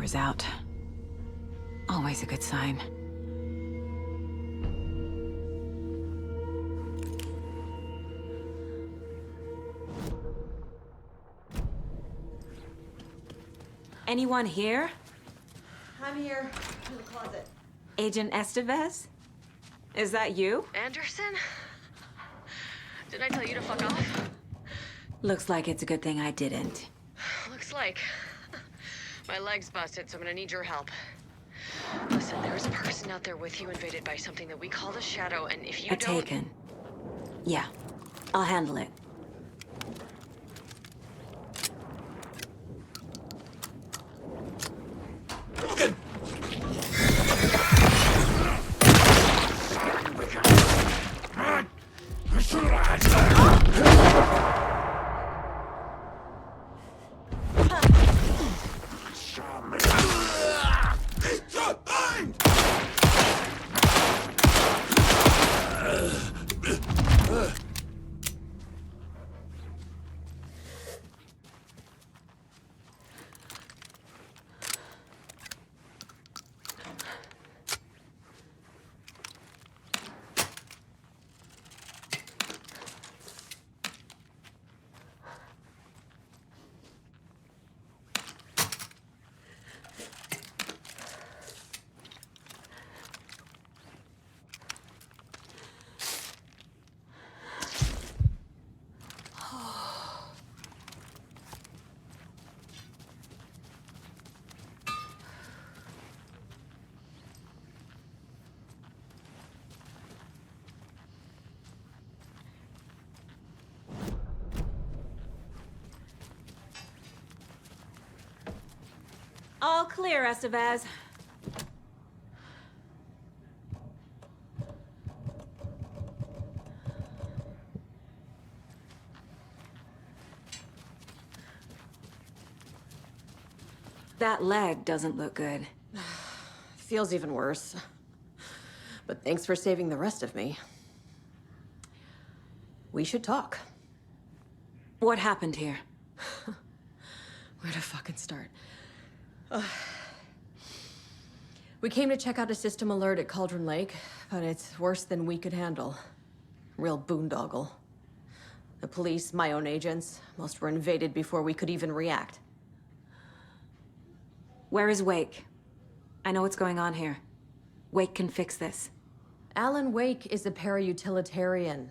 power's out. Always a good sign. Anyone here? I'm here, in the closet. Agent Estevez? Is that you? Anderson? Did I tell you to fuck off? Looks like it's a good thing I didn't. Looks like. My leg's busted, so I'm gonna need your help. Listen, there's a person out there with you invaded by something that we call the Shadow, and if you A don't... Taken. Yeah, I'll handle it. All clear, Estevez. That leg doesn't look good. Feels even worse. But thanks for saving the rest of me. We should talk. What happened here? Where to fucking start? We came to check out a system alert at Cauldron Lake, but it's worse than we could handle. Real boondoggle. The police, my own agents, most were invaded before we could even react. Where is Wake? I know what's going on here. Wake can fix this. Alan Wake is a para-utilitarian.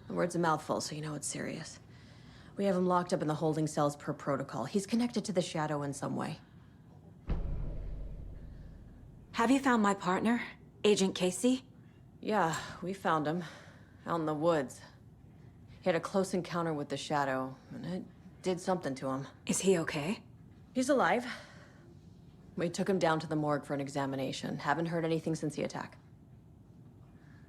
The word's a mouthful, so you know it's serious. We have him locked up in the holding cells per protocol. He's connected to the Shadow in some way. Have you found my partner, Agent Casey? Yeah, we found him. Out in the woods. He had a close encounter with the Shadow, and it did something to him. Is he okay? He's alive. We took him down to the morgue for an examination. Haven't heard anything since the attack.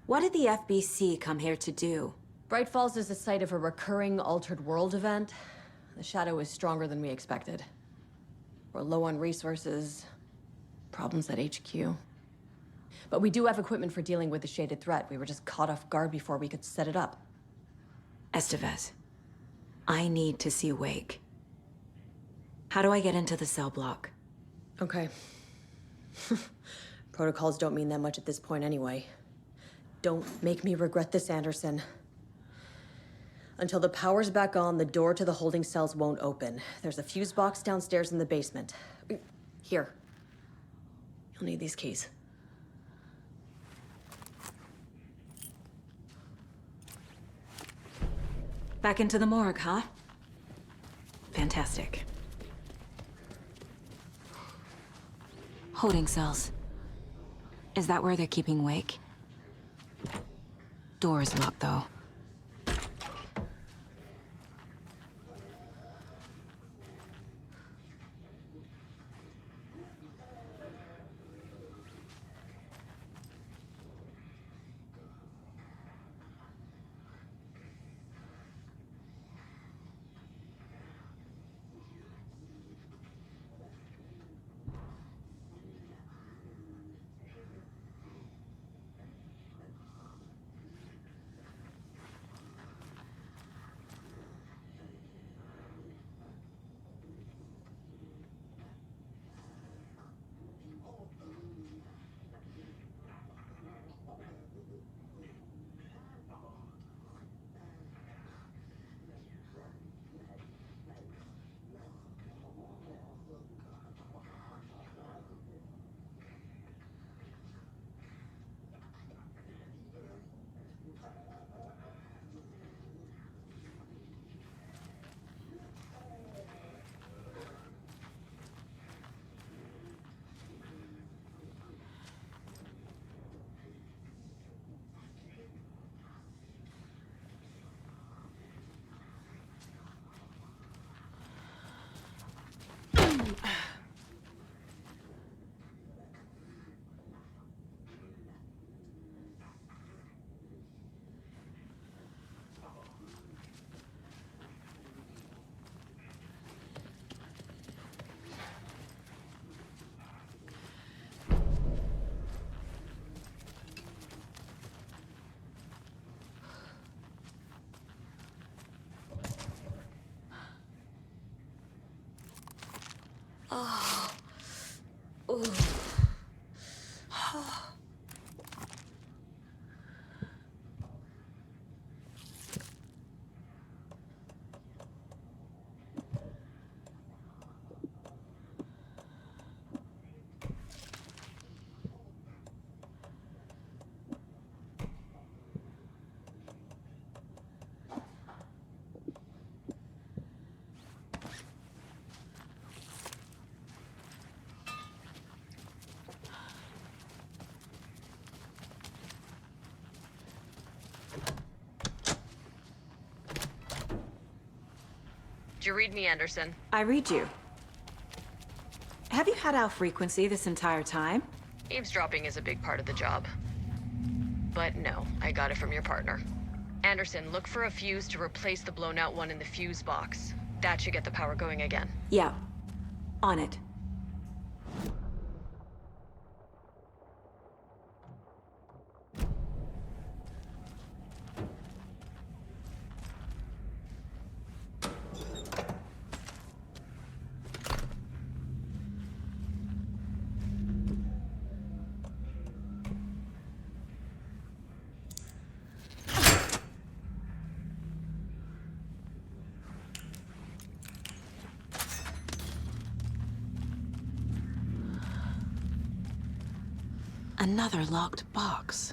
What did the FBC come here to do? Bright Falls is the site of a recurring Altered World event. The Shadow is stronger than we expected. We're low on resources, problems at HQ. But we do have equipment for dealing with the shaded threat. We were just caught off guard before we could set it up. Estevez, I need to see Wake. How do I get into the cell block? Okay. Protocols don't mean that much at this point anyway. Don't make me regret this, Anderson. Until the power's back on, the door to the holding cells won't open. There's a fuse box downstairs in the basement. Here. You'll need these keys. Back into the morgue, huh? Fantastic. Holding cells. Is that where they're keeping Wake? Door's locked, though. you read me, Anderson? I read you. Have you had our frequency this entire time? Eavesdropping is a big part of the job. But no, I got it from your partner. Anderson, look for a fuse to replace the blown out one in the fuse box. That should get the power going again. Yeah. On it. Another locked box.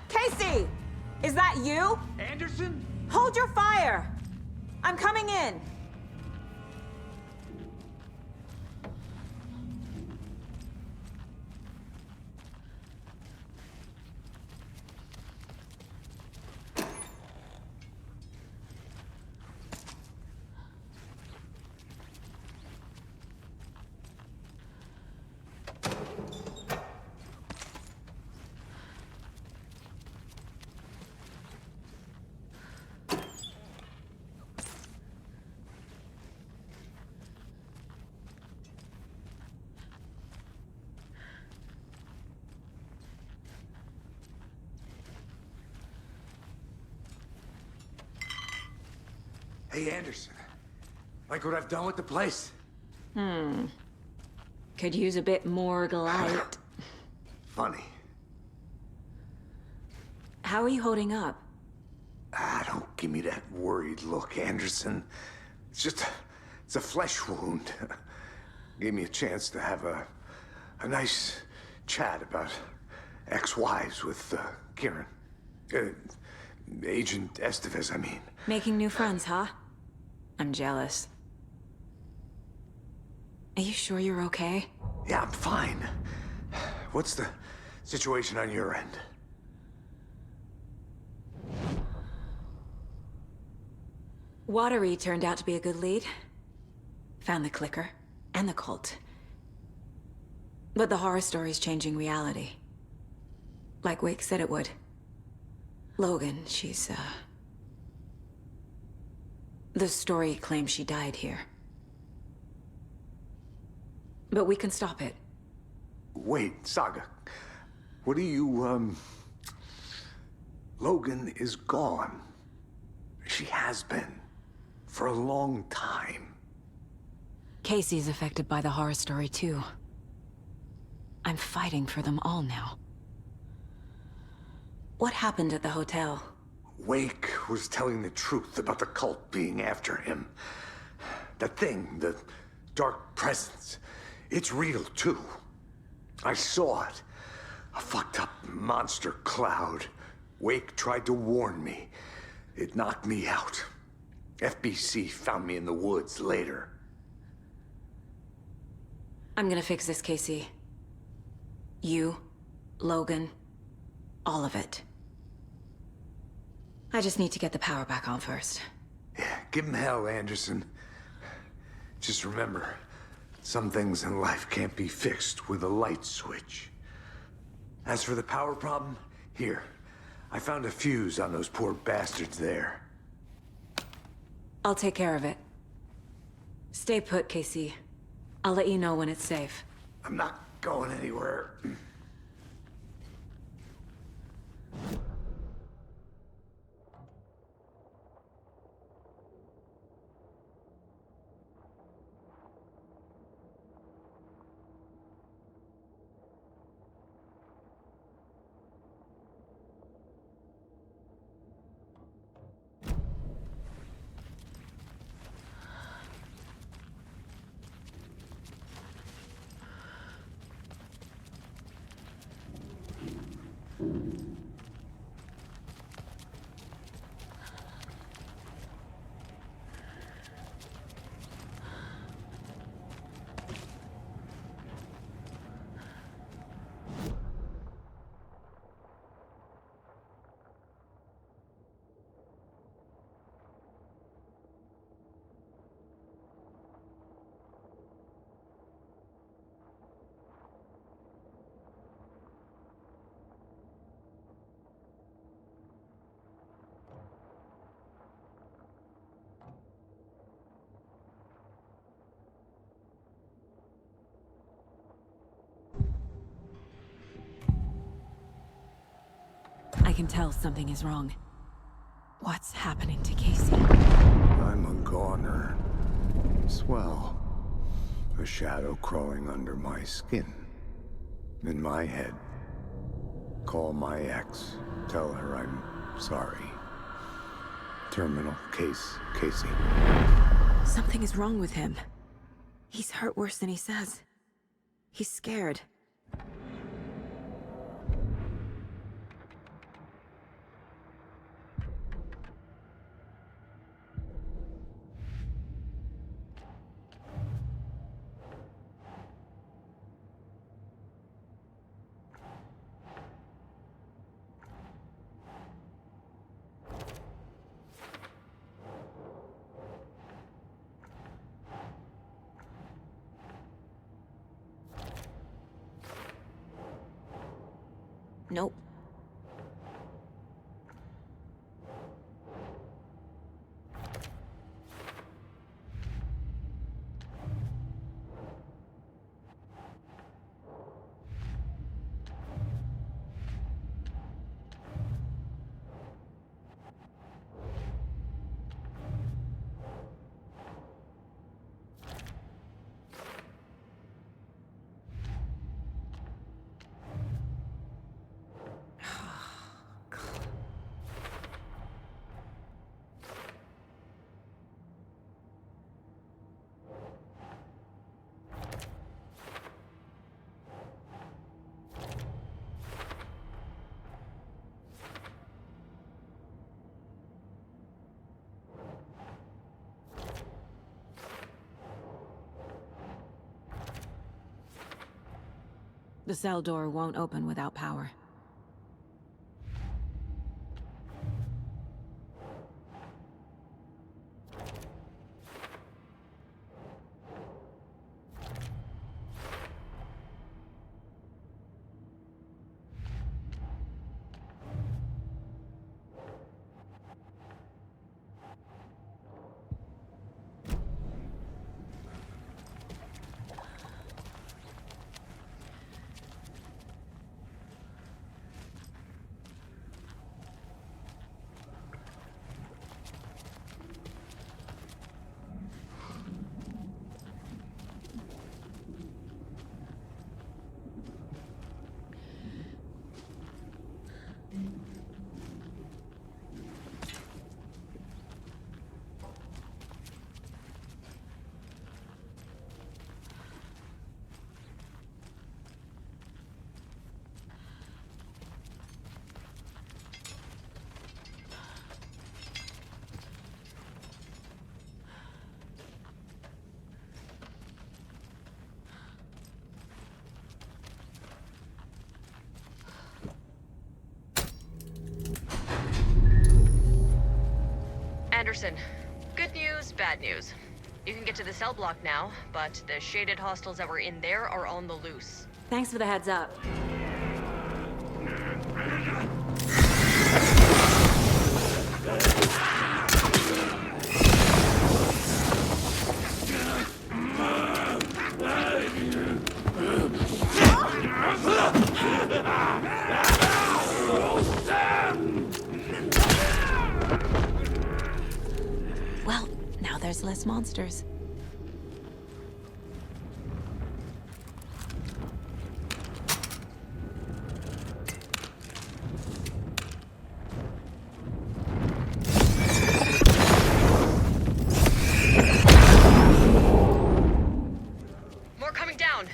Casey! Is that you? Anderson? Hold your fire! I'm coming in! Hey, Anderson. Like what I've done with the place? Could use a bit more light. Funny. How are you holding up? Don't give me that worried look, Anderson. It's a flesh wound. Gave me a chance to have a nice chat about ex-wives with Kieran. Agent Estevez, I mean. Making new friends, huh? I'm jealous. Are you sure you're okay? Yeah, I'm fine. What's the situation on your end? Watery turned out to be a good lead. Found the clicker, and the cult. But the horror story's changing reality. Like Wake said it would. Logan, she's, the story claims she died here. But we can stop it. Wait, Saga. What do you, Logan is gone. She has been. For a long time. Casey's affected by the horror story, too. I'm fighting for them all now. What happened at the hotel? Wake was telling the truth about the cult being after him. That thing, the dark presence, it's real too. I saw it. A fucked up monster cloud. Wake tried to warn me. It knocked me out. FBC found me in the woods later. I'm gonna fix this, Casey. You, Logan, all of it. I just need to get the power back on first. Yeah, give him hell, Anderson. Just remember, some things in life can't be fixed with a light switch. As for the power problem, here. I found a fuse on those poor bastards there. I'll take care of it. Stay put, Casey. I'll let you know when it's safe. I'm not going anywhere. I can tell something is wrong. What's happening to Casey? I'm a goner. Swell. A shadow crawling under my skin. In my head. Call my ex. Tell her I'm sorry. Terminal case, Casey. Something is wrong with him. He's hurt worse than he says. He's scared. Nope. The cell door won't open without power. Anderson, good news, bad news. You can get to the cell block now, but the shaded hostiles that were in there are on the loose. Thanks for the heads up. Well, now there's less monsters. More coming down.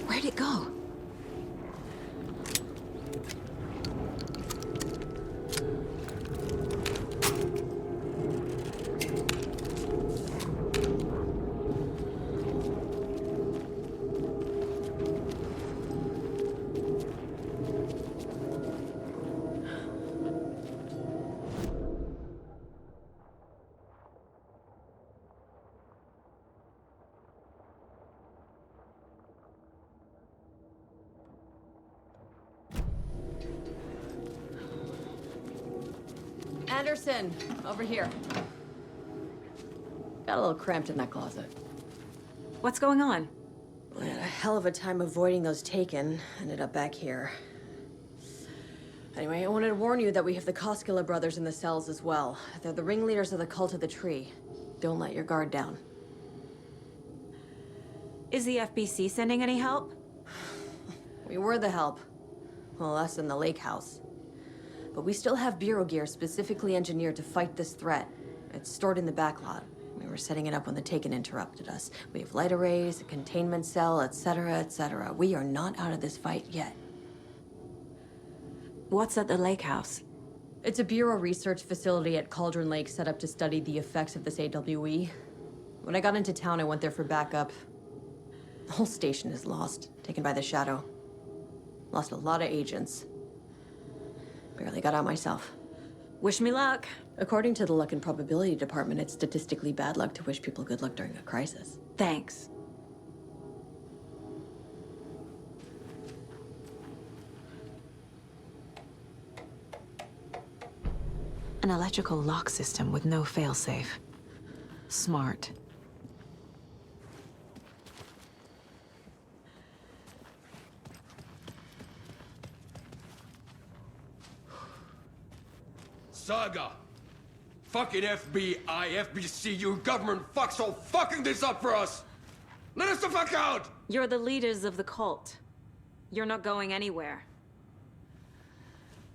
Where'd it go? Anderson, over here. Got a little cramped in that closet. What's going on? I had a hell of a time avoiding those taken. Ended up back here. Anyway, I wanted to warn you that we have the Koskela brothers in the cells as well. They're the ringleaders of the Cult of the Tree. Don't let your guard down. Is the FBC sending any help? We were the help. Well, us in the lake house. But we still have Bureau gear specifically engineered to fight this threat. It's stored in the backlot. We were setting it up when the Taken interrupted us. We have light arrays, a containment cell, etc., etc. We are not out of this fight yet. What's at the lake house? It's a Bureau research facility at Cauldron Lake set up to study the effects of this AWE. When I got into town, I went there for backup. The whole station is lost, taken by the Shadow. Lost a lot of agents. Barely got out myself. Wish me luck. According to the Luck and Probability Department, it's statistically bad luck to wish people good luck during a crisis. Thanks. An electrical lock system with no failsafe. Smart. Saga! Fucking FBI, FBC, you government fucks all fucking this up for us! Let us the fuck out! You're the leaders of the cult. You're not going anywhere.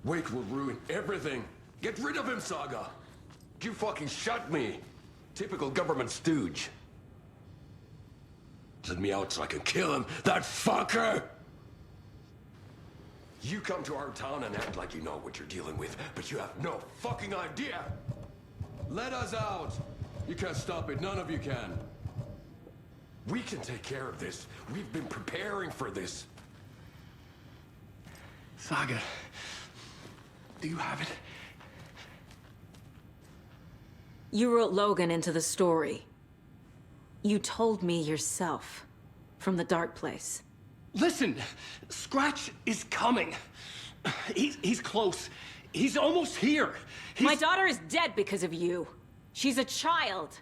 Wake will ruin everything. Get rid of him, Saga! You fucking shot me! Typical government stooge. Let me out so I can kill him, that fucker! You come to our town and act like you know what you're dealing with, but you have no fucking idea. Let us out. You can't stop it. None of you can. We can take care of this. We've been preparing for this. Saga, do you have it? You wrote Logan into the story. You told me yourself. From the dark place. Listen, Scratch is coming. He's close. He's almost here. My daughter is dead because of you. She's a child.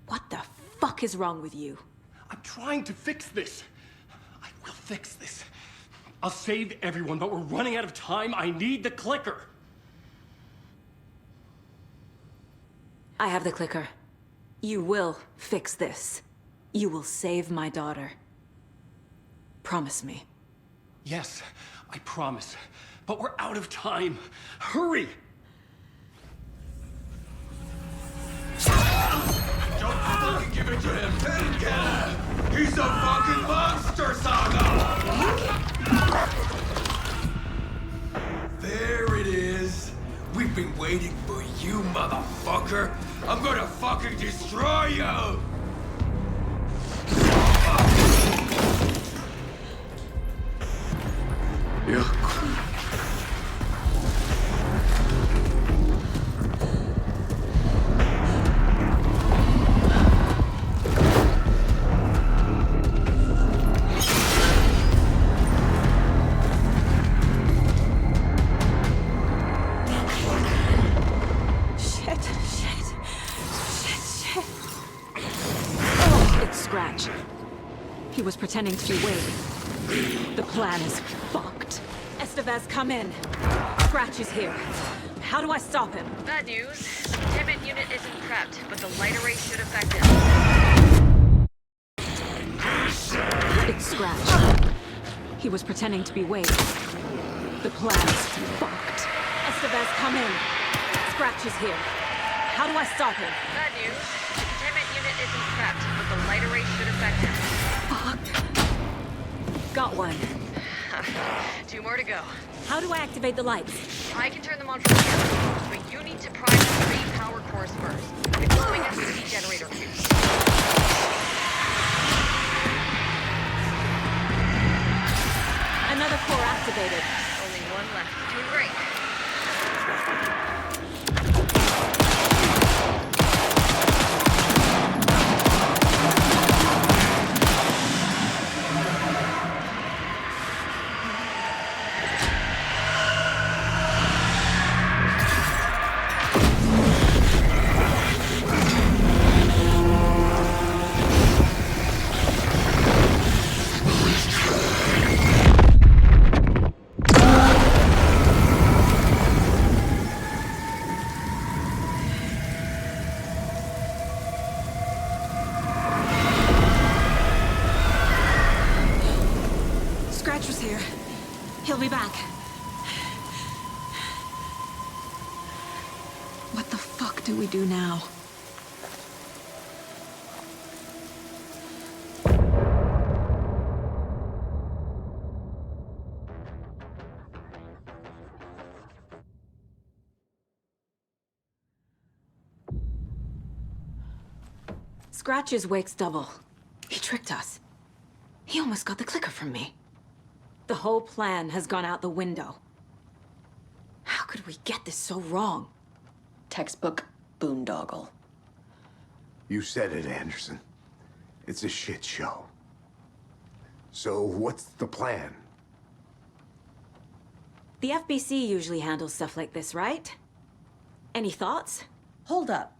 What the fuck is wrong with you? I'm trying to fix this. I will fix this. I'll save everyone, but we're running out of time. I need the clicker. I have the clicker. You will fix this. You will save my daughter. Promise me. Yes, I promise. But we're out of time. Hurry! Don't fucking give it to him. Take it. He's a fucking monster, Saga. There it is. We've been waiting for you, motherfucker. I'm gonna fucking destroy you. Scratch. He was pretending to be Wade. The plan is fucked. Estevez, come in. Scratch is here. How do I stop him? Bad news. The containment unit isn't prepped, but the light array should affect him. It's Scratch. He was pretending to be Wade. The plan is fucked. Estevez, come in. Scratch is here. How do I stop him? Bad news. The containment unit isn't prepped, but the light array should affect him. Fuck. Got one. 2 more to go. How do I activate the lights? I can turn them on from here, but you need to prime the 3 power cores first. The glowing SCD generator fuse. Another core activated. Only 1 left. Doing great. He'll be back. What the fuck do we do now? Scratch's Wake's double. He tricked us. He almost got the clicker from me. The whole plan has gone out the window. How could we get this so wrong? Textbook boondoggle. You said it, Anderson. It's a shit show. So what's the plan? The FBC usually handles stuff like this, right? Any thoughts? Hold up.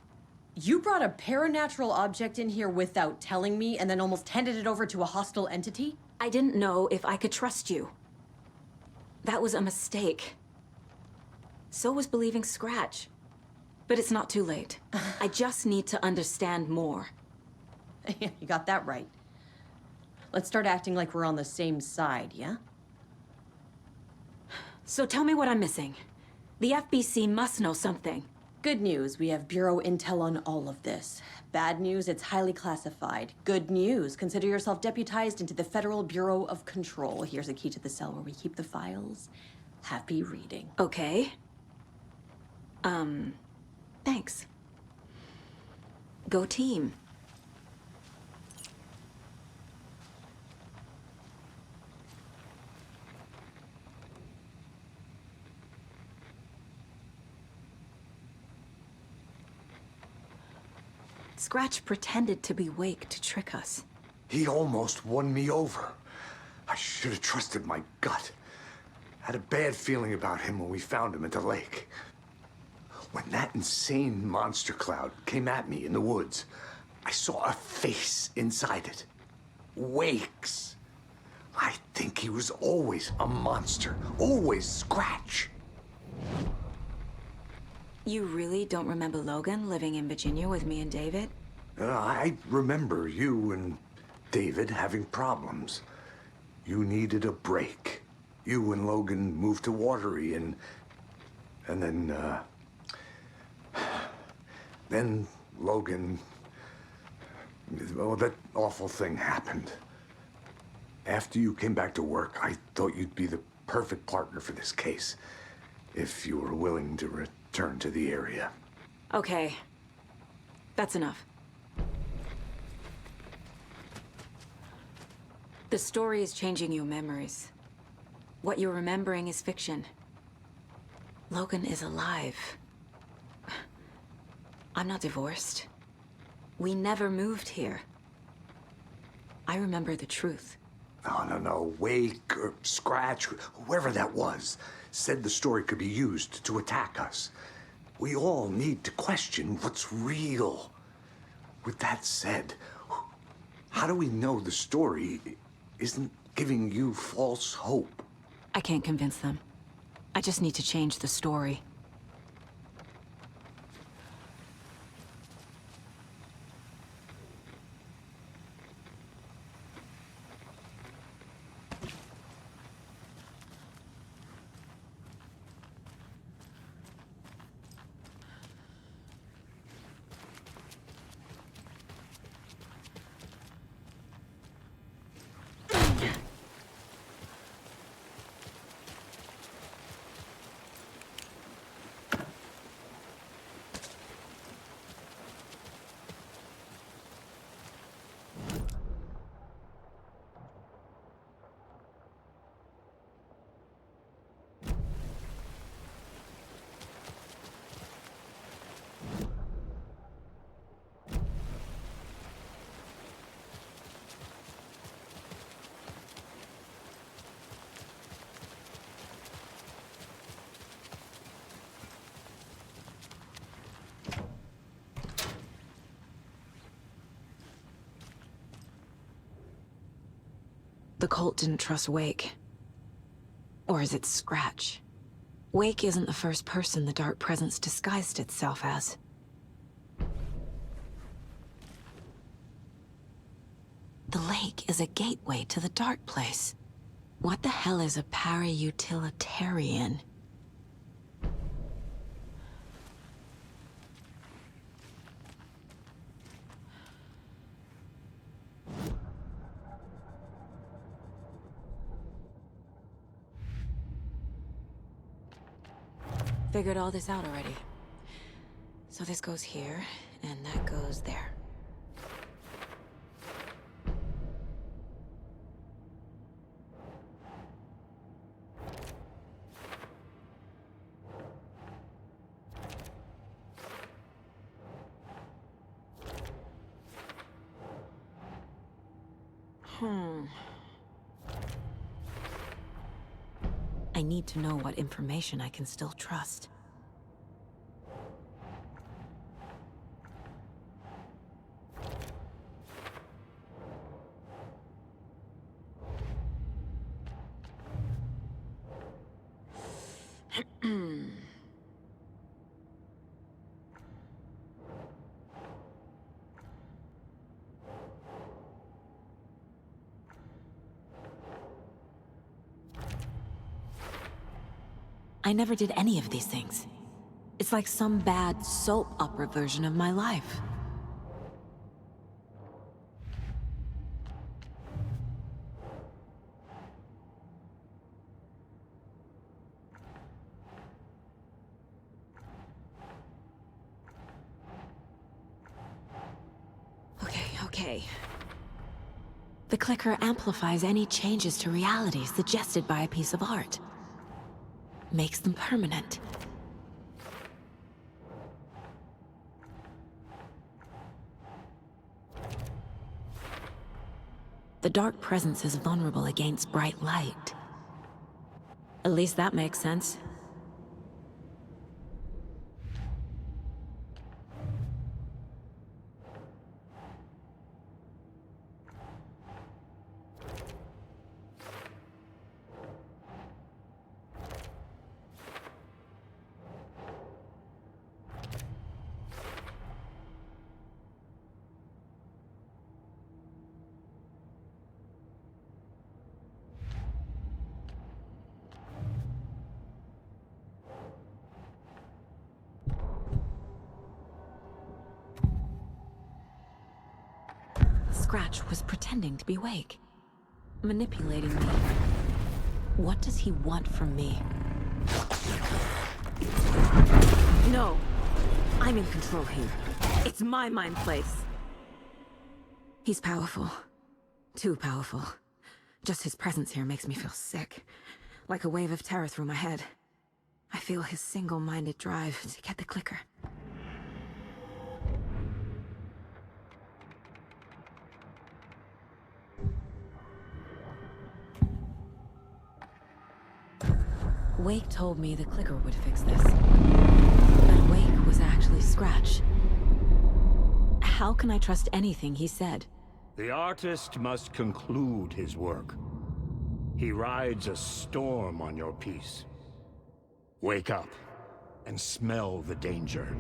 You brought a paranatural object in here without telling me and then almost handed it over to a hostile entity? I didn't know if I could trust you. That was a mistake. So was believing Scratch. But it's not too late. I just need to understand more. You got that right. Let's start acting like we're on the same side, yeah? So tell me what I'm missing. The FBC must know something. Good news, we have Bureau intel on all of this. Bad news, it's highly classified. Good news, consider yourself deputized into the Federal Bureau of Control. Here's a key to the cell where we keep the files. Happy reading. Okay. Thanks. Go team. Scratch pretended to be Wake to trick us. He almost won me over. I should have trusted my gut. Had a bad feeling about him when we found him at the lake. When that insane monster cloud came at me in the woods, I saw a face inside it. Wake's. I think he was always a monster. Always Scratch. You really don't remember Logan living in Virginia with me and David? I remember you and David having problems. You needed a break. You and Logan moved to Watery and then Logan, well, that awful thing happened. After you came back to work, I thought you'd be the perfect partner for this case, if you were willing to return to the area. Okay. That's enough. The story is changing your memories. What you're remembering is fiction. Logan is alive. I'm not divorced. We never moved here. I remember the truth. No. Wake or Scratch, whoever that was, said the story could be used to attack us. We all need to question what's real. With that said, how do we know the story isn't giving you false hope? I can't convince them. I just need to change the story. The cult didn't trust Wake. Or is it Scratch? Wake isn't the first person the Dark Presence disguised itself as. The lake is a gateway to the Dark Place. What the hell is a para-utilitarian? Figured all this out already. So this goes here, and that goes there. I need to know what information I can still trust. I never did any of these things. It's like some bad soap opera version of my life. Okay. The clicker amplifies any changes to reality suggested by a piece of art. Makes them permanent. The dark presence is vulnerable against bright light. At least that makes sense. Scratch was pretending to be awake, manipulating me. What does he want from me? No! I'm in control here. It's my mind place. He's powerful. Too powerful. Just his presence here makes me feel sick. Like a wave of terror through my head. I feel his single-minded drive to get the clicker. Wake told me the clicker would fix this. But Wake was actually Scratch. How can I trust anything he said? The artist must conclude his work. He rides a storm on your piece. Wake up and smell the danger.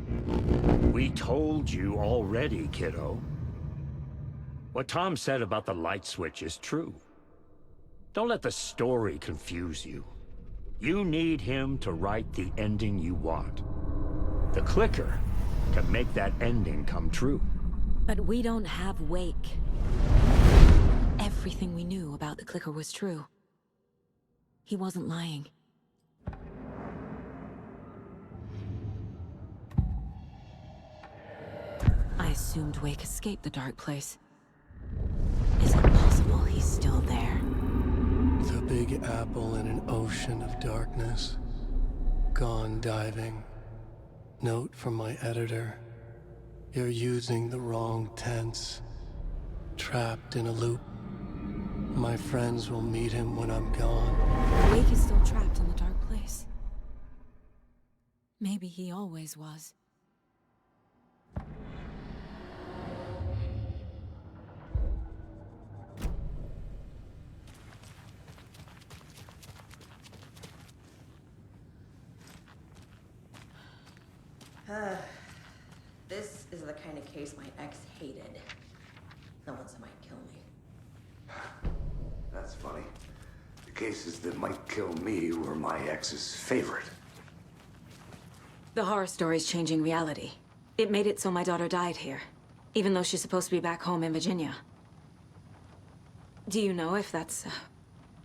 We told you already, kiddo. What Tom said about the light switch is true. Don't let the story confuse you. You need him to write the ending you want. The clicker can make that ending come true. But we don't have Wake. Everything we knew about the clicker was true. He wasn't lying. I assumed Wake escaped the dark place. Is it possible he's still there? The Big Apple in an ocean of darkness. Gone diving. Note from my editor. You're using the wrong tense. Trapped in a loop. My friends will meet him when I'm gone. Wake is still trapped in the dark place. Maybe he always was. This is the kind of case my ex hated. The ones that might kill me. That's funny. The cases that might kill me were my ex's favorite. The horror story's changing reality. It made it so my daughter died here, even though she's supposed to be back home in Virginia. Do you know if that's...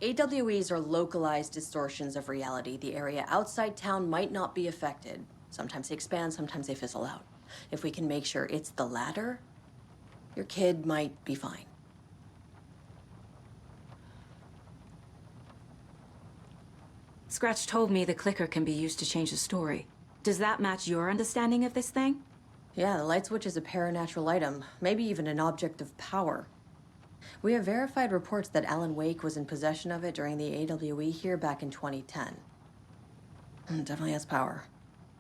AWEs are localized distortions of reality. The area outside town might not be affected. Sometimes they expand, sometimes they fizzle out. If we can make sure it's the latter, your kid might be fine. Scratch told me the clicker can be used to change the story. Does that match your understanding of this thing? Yeah, the light switch is a paranatural item, maybe even an object of power. We have verified reports that Alan Wake was in possession of it during the AWE here back in 2010. It definitely has power.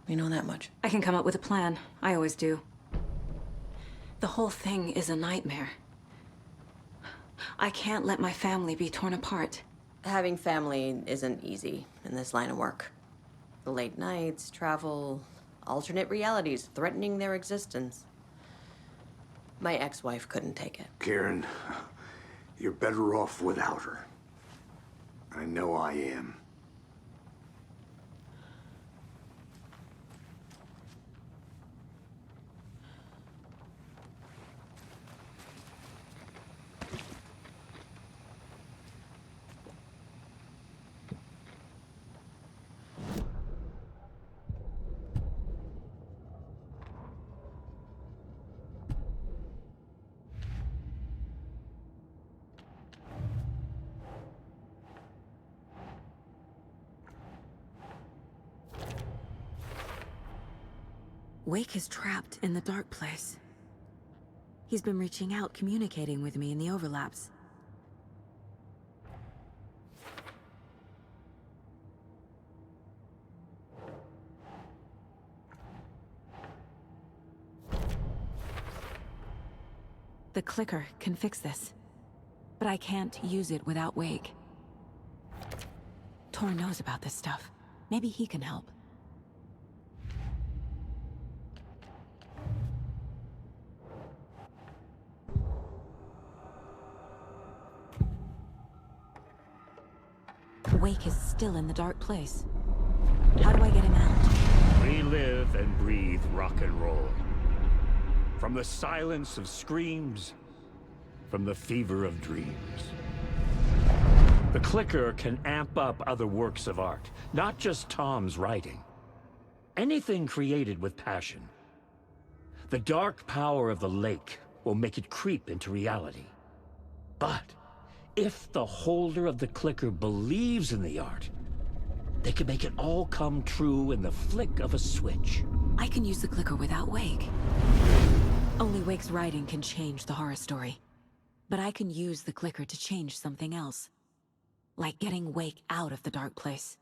We know that much. I can come up with a plan. I always do. The whole thing is a nightmare. I can't let my family be torn apart. Having family isn't easy in this line of work. The late nights, travel, alternate realities threatening their existence. My ex-wife couldn't take it. Karen, you're better off without her. I know I am. Wake is trapped in the dark place. He's been reaching out, communicating with me in the overlaps. The clicker can fix this, but I can't use it without Wake. Tor knows about this stuff. Maybe he can help. Wake is still in the dark place. How do I get him out? We live and breathe rock and roll. From the silence of screams, from the fever of dreams. The clicker can amp up other works of art, not just Tom's writing. Anything created with passion. The dark power of the lake will make it creep into reality. But if the holder of the clicker believes in the art, they can make it all come true in the flick of a switch. I can use the clicker without Wake. Only Wake's writing can change the horror story. But I can use the clicker to change something else. Like getting Wake out of the dark place.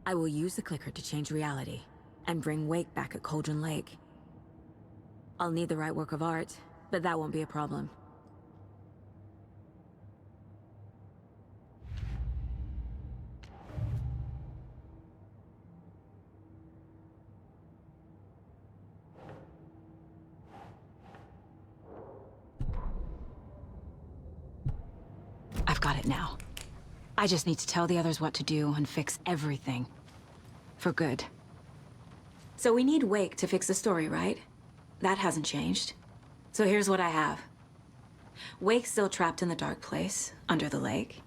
I will use the clicker to change reality, and bring Wake back at Cauldron Lake. I'll need the right work of art, but that won't be a problem. I've got it now. I just need to tell the others what to do and fix everything. For good. So we need Wake to fix the story, right? That hasn't changed. So here's what I have. Wake's still trapped in the dark place, under the lake.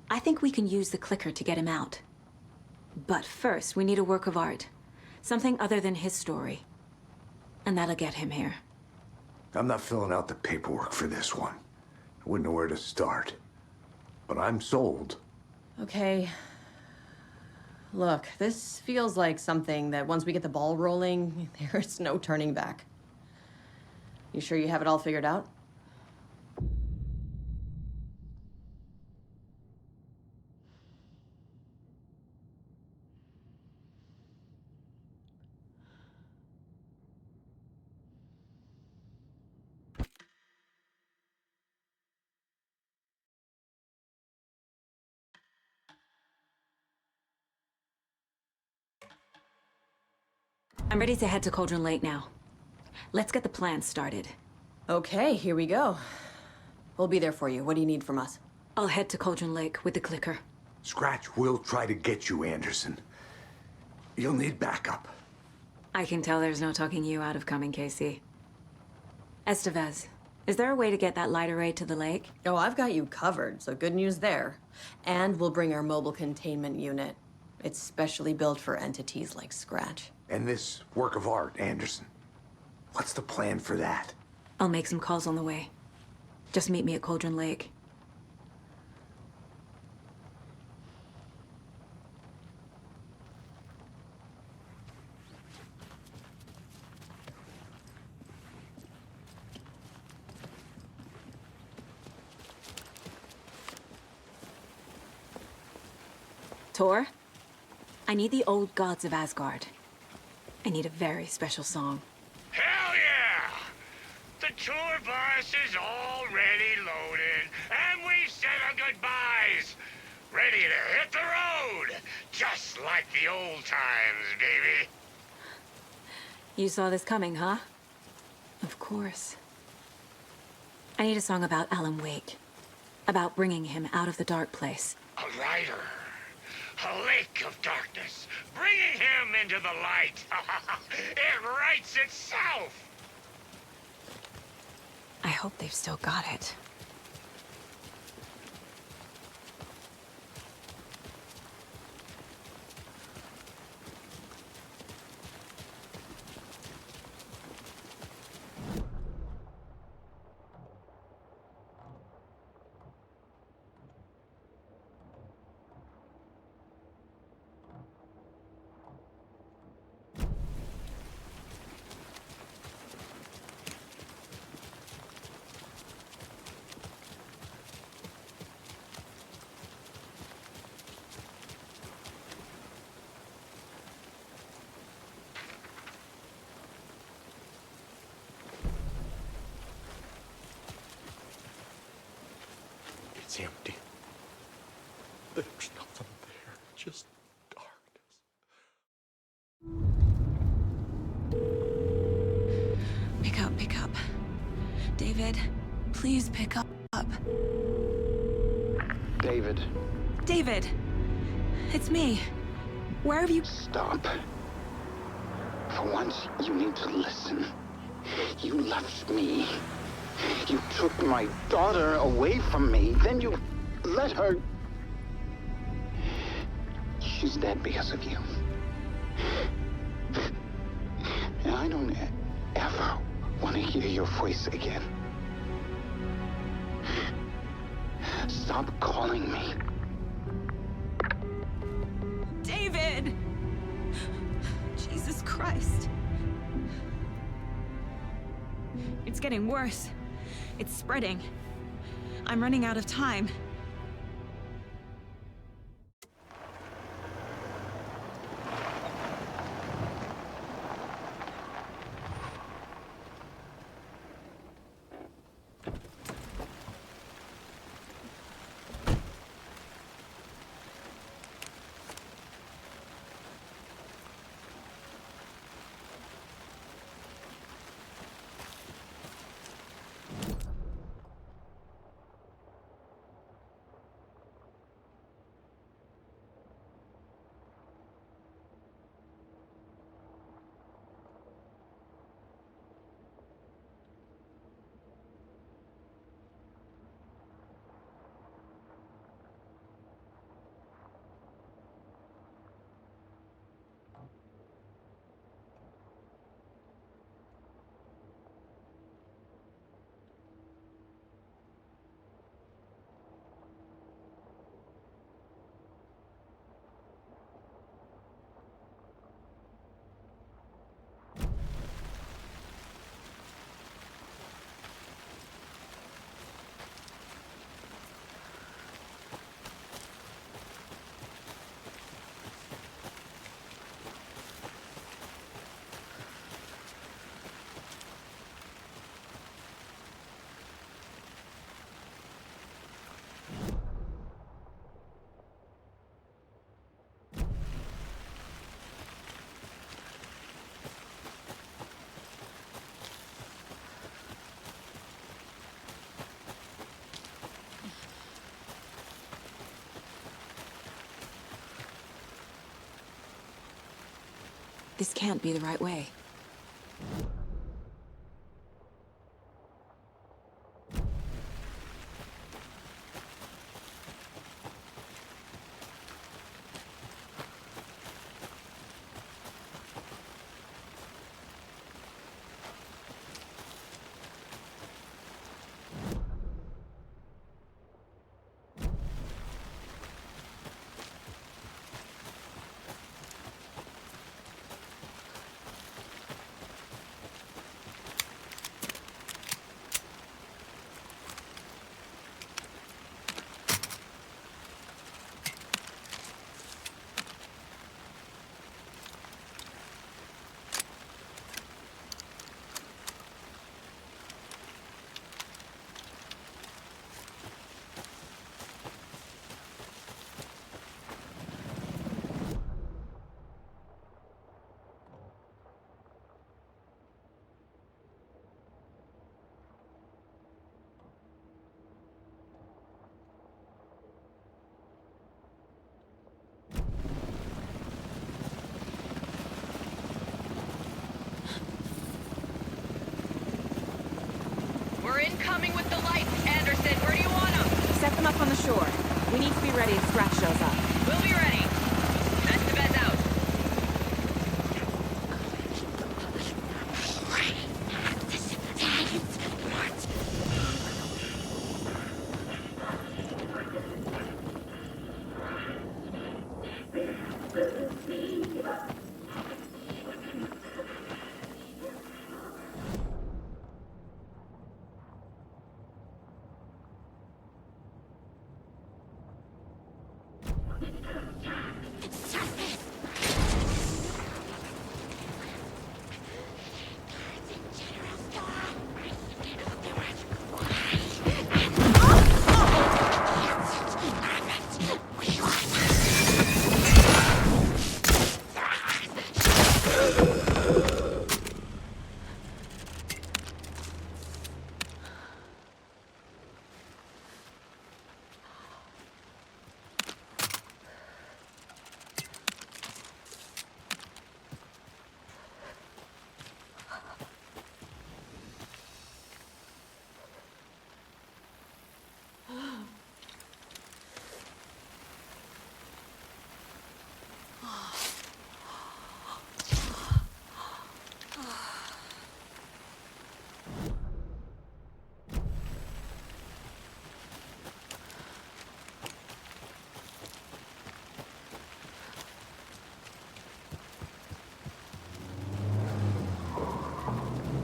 I think we can use the clicker to get him out. But first, we need a work of art. Something other than his story. And that'll get him here. I'm not filling out the paperwork for this one. I wouldn't know where to start. But I'm sold. Okay. Look, this feels like something that once we get the ball rolling, there's no turning back. You sure you have it all figured out? I'm ready to head to Cauldron Lake now. Let's get the plan started. Okay, here we go. We'll be there for you. What do you need from us? I'll head to Cauldron Lake with the clicker. Scratch will try to get you, Anderson. You'll need backup. I can tell there's no talking you out of coming, Casey. Estevez, is there a way to get that light array to the lake? Oh, I've got you covered, so good news there. And we'll bring our mobile containment unit. It's specially built for entities like Scratch. And this work of art, Anderson. What's the plan for that? I'll make some calls on the way. Just meet me at Cauldron Lake. Tor, I need the old gods of Asgard. I need a very special song. Hell yeah! The tour bus is already loaded, and we've said our goodbyes. Ready to hit the road, just like the old times, baby. You saw this coming, huh? Of course. I need a song about Alan Wake. About bringing him out of the dark place. A rider. A lake of darkness, bringing him into the light. It writes itself. hope they've still got it. It's empty. There's nothing there, just darkness. Pick up. David, please pick up. David. David! It's me. Where have you... Stop. For once, you need to listen. You left me. You took my daughter away from me. Then you let her... She's dead because of you. And I don't ever want to hear your voice again. Stop calling me. David! Jesus Christ. It's getting worse. It's spreading. I'm running out of time. This can't be the right way. coming with the lights. Anderson, where do you want them? Set them up on the shore. We need to be ready if Scratch shows up. We'll be ready. Estevez out.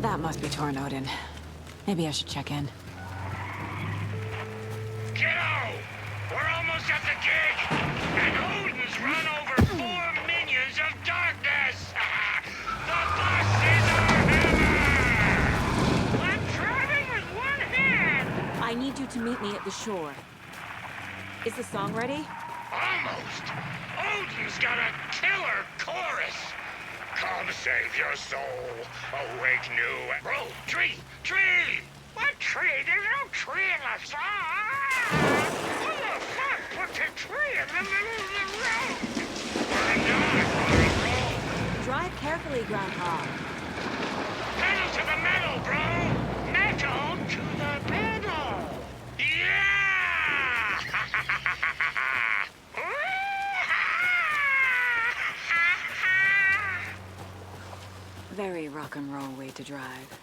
That must be Torn Odin. Maybe I should check in. Kiddo! We're almost at the gig! And Odin's run over 4 minions of darkness! The bus is our hammer! I'm driving with one hand! I need you to meet me at the shore. Is the song ready? Almost! Odin's got a killer chorus! Come save your soul, awake new... Bro, tree! Tree! What tree? There's no tree in the song! Who the fuck put the tree in the middle of the road? We're not on a roll! Drive carefully, Grandpa. Pedal to the metal, bro! Metal to the pedal! Yeah! Very rock and roll way to drive.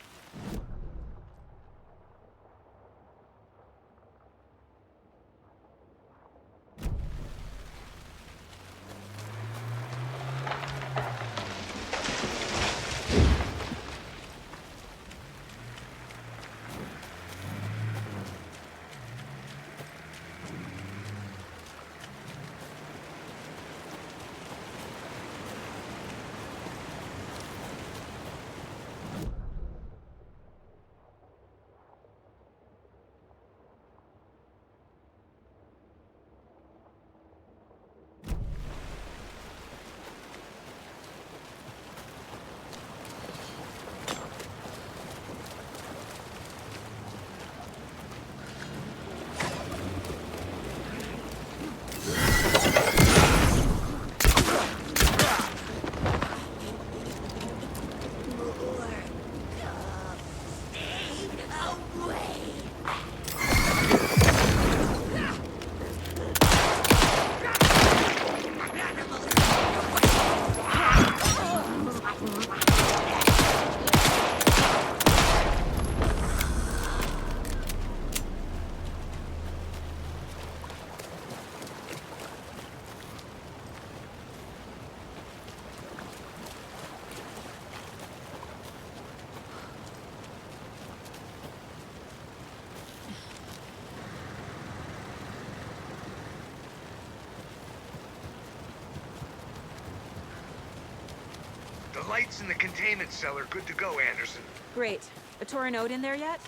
The lights in the containment cell are good to go, Anderson. Great. A Torn Odin there yet?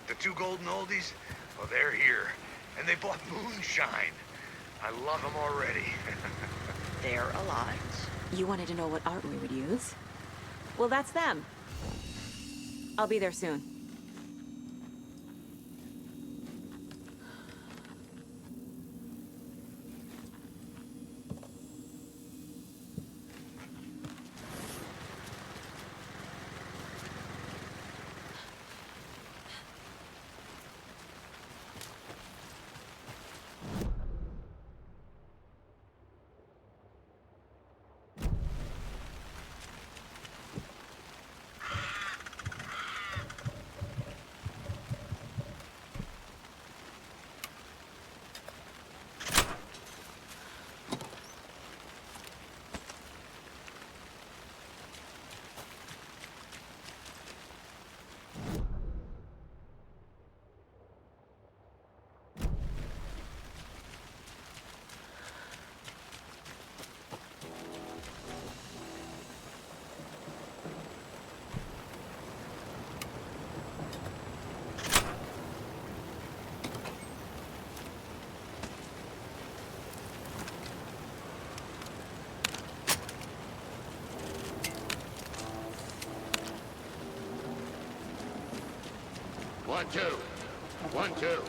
The 2 golden oldies? Well, they're here. And they bought moonshine. I love them already. They're alive. You wanted to know what art we would use? Well, that's them. I'll be there soon. 1, 2. 1, 2.